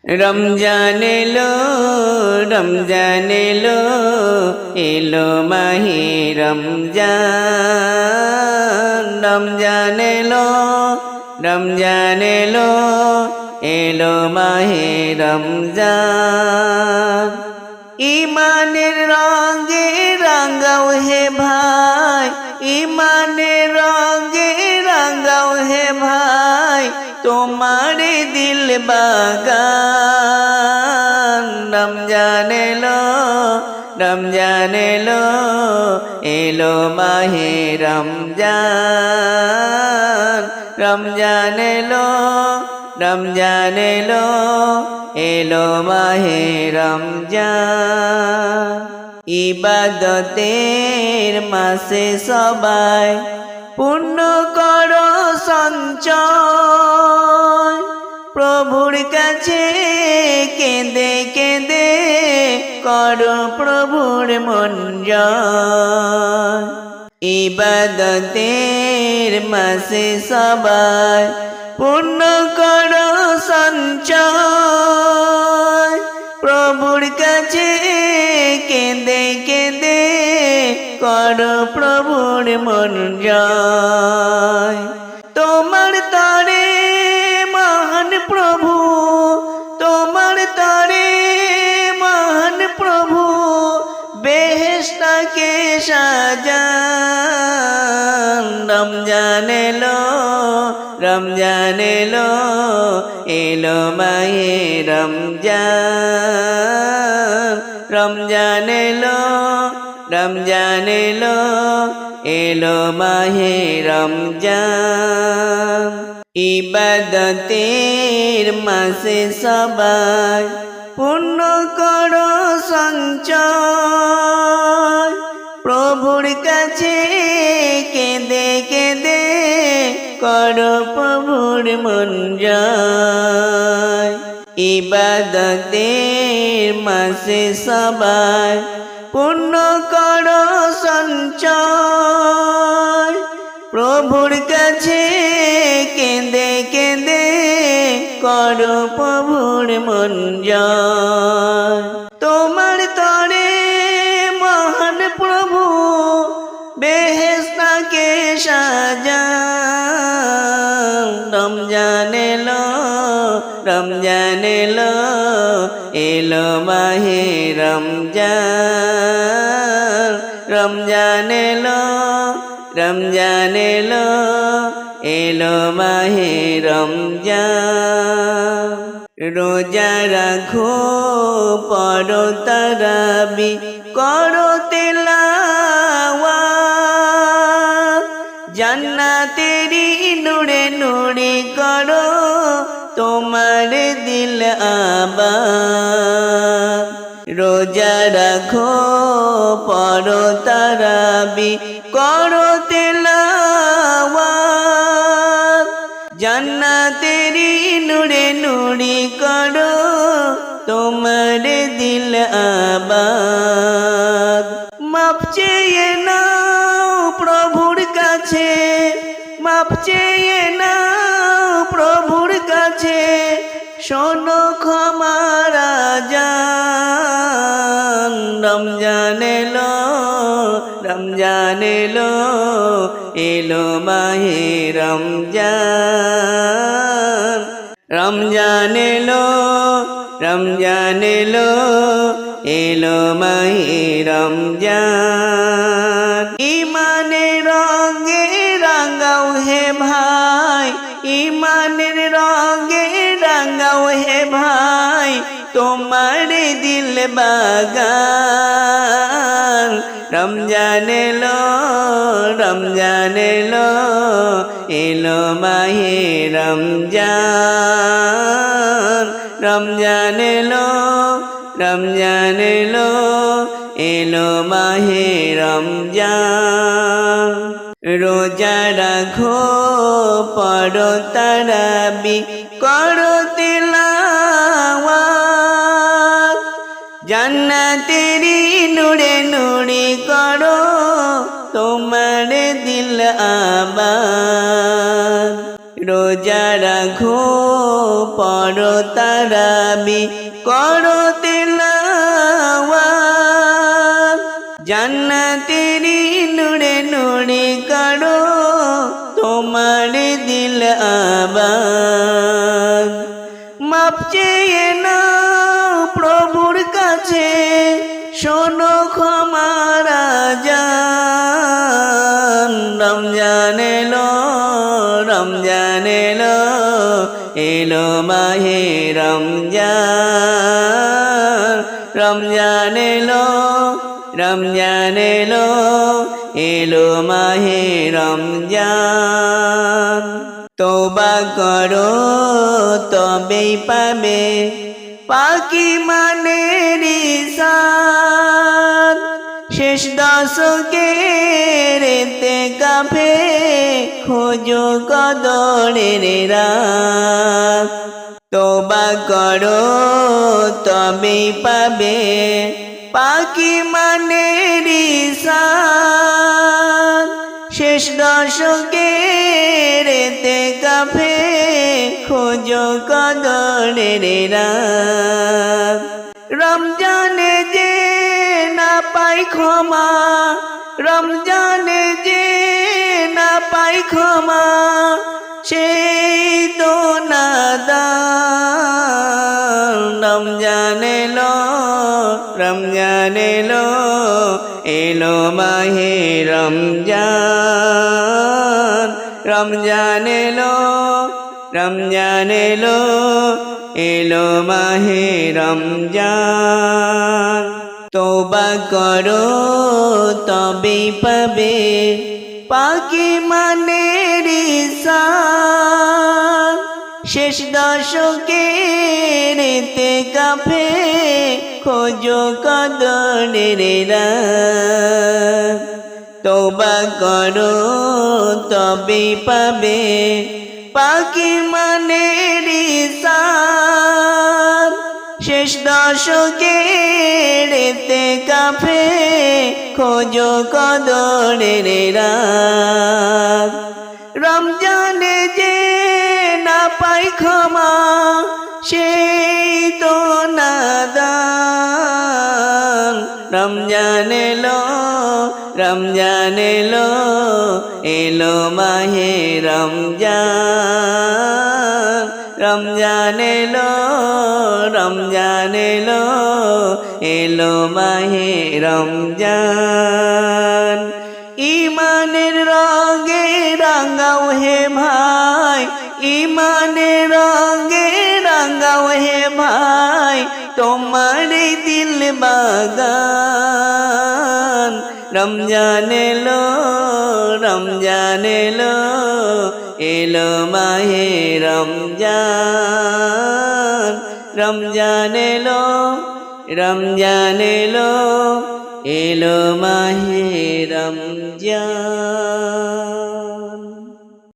রমজান এলো রমজান এলো এলো মাহে রমজান রমজান এলো রমজান এলো এলো মাহে রমজান ইমানের রঙে রাঙাও হে ভাই ইমানের রঙে রাঙাও হে ভাই তোমার দিল বাগান রমজান এলো রমজান এলো এলো মাহে রমজান রমজান এলো রমজান এলো এলো মাহে রমজান ইবাদতের মাসে সবাই পূর্ণ করো সঞ্চয় প্রভুর কাছে কেঁদে কেঁদে করো প্রভুর মন জয় ইবাদতের মাসে সবাই পূর্ণ করো সঞ্চয় প্রভুর কাছে কেঁদে কেঁদে করো প্রভুর মন জয় তোমার তরে মহান প্রভু তোমার তরে মহান প্রভু বেহেশতকে সাজান রমজান এলো রমজান এলো এলো মাহে রমজান রমজান এলো রমজান এলো এলো মাহে রমজান ইবাদতের মাসে সবাই পূর্ণ করো সঞ্চয় প্রভুর কাছে কেঁদে কেঁদে করো প্রভুর মন জয় ইবাদতের মাসে সবাই পূর্ণ করো সঞ্চয় প্রভুর কাছে কেঁদে কেঁদে করো প্রভুর মন জয় তোমার তরে মহান প্রভু বেহেশতকে সাজান রমজান এলো রমজান এলো এলো মাহে রমজান রমজান এলো রমজান এলো এলো মাহে রমজান রোজা রাখো পড়ো তারাবি করো তিলাওয়াত জান্নাতেরি নূরে নূরে করো তোমার দিল আবাদ রোজা রাখো পড়ো তারাবি করো তিলাওয়াত জান্নাতেরি নূরে নূরে করো তোমার দিল আবাদ মাপ চেয়ে নাও প্রভুর কাছে মাপ চেয়ে নাও প্রভুর কাছে শোনো ক্ষমার আযান রমজান এলো রমজান এলো এলো মাহে রমজান রমজান এলো রমজান এলো এলো মাহে রমজান ইমানের রঙে রাঙাও হে ভাই ইমানের রঙে রাঙাও হে ভাই তোমার দিল বাগান রমজান এলো রমজান এলো এলো মাহে রমজান রমজান এলো রমজান এলো এলো মাহে রমজান রোজা রাখো পড়ো তারাবি করো তিলাওয়াত জান্নাতেরি নূরে নূরে করো তোমার দিল আবাদ রোজা রাখো পড়ো তারাবি করো তিলাওয়াত জান্নাতেরি নূরে নূরে করো তোমার দিল আবাদ মাপ চেয়ে নাও প্রভুর কাছে শোনো ক্ষমার আযান রমজান এলো রমজান এলো এলো মাহে রমজান রমজান এলো রমজান এলো এলো মাহে রমজান তওবা করো তবেই পাবে পাকি মানের ইসান শেষ দশকের ইতিকাফে খোঁজো কদরের রাত তওবা করো তবেই পাবে পাকি মানের ইসান শেষ দশকের ইতিকাফে খোঁজো কদরের রাত রমজানে যে না পাই ক্ষমা রমজানে যে না পাই ক্ষমা সেই তো নাদান রমজান এলো রমজান এলো এলো মাহে রমজান রমজান এলো রমজান এলো এলো মাহে রমজান তওবা করো তবেই পাবে পাকি মানের ইসান শেষ দশকের ইতিকাফে খোঁজো কদরের রাত তওবা করো তবেই পাবে পাকি মানের ইসান শেষ দশকের ইতিকাফে খোঁজো কদরের রাত রমজানে যে না পাই ক্ষমা সেই তো নাদান রমজান এলো রমজান এলো এলো মাহে রমজান রমজান এলো রমজান এলো এলো মাহে রমজান ইমানের রঙে রাঙাও হে ভাই ইমানের রঙে রাঙাও হে ভাই তোমার দিল বাগান রমজান এলো রমজান এলো এলো মাহে রমজান রমজান এলো রমজান এলো এলো মাহে রমজান।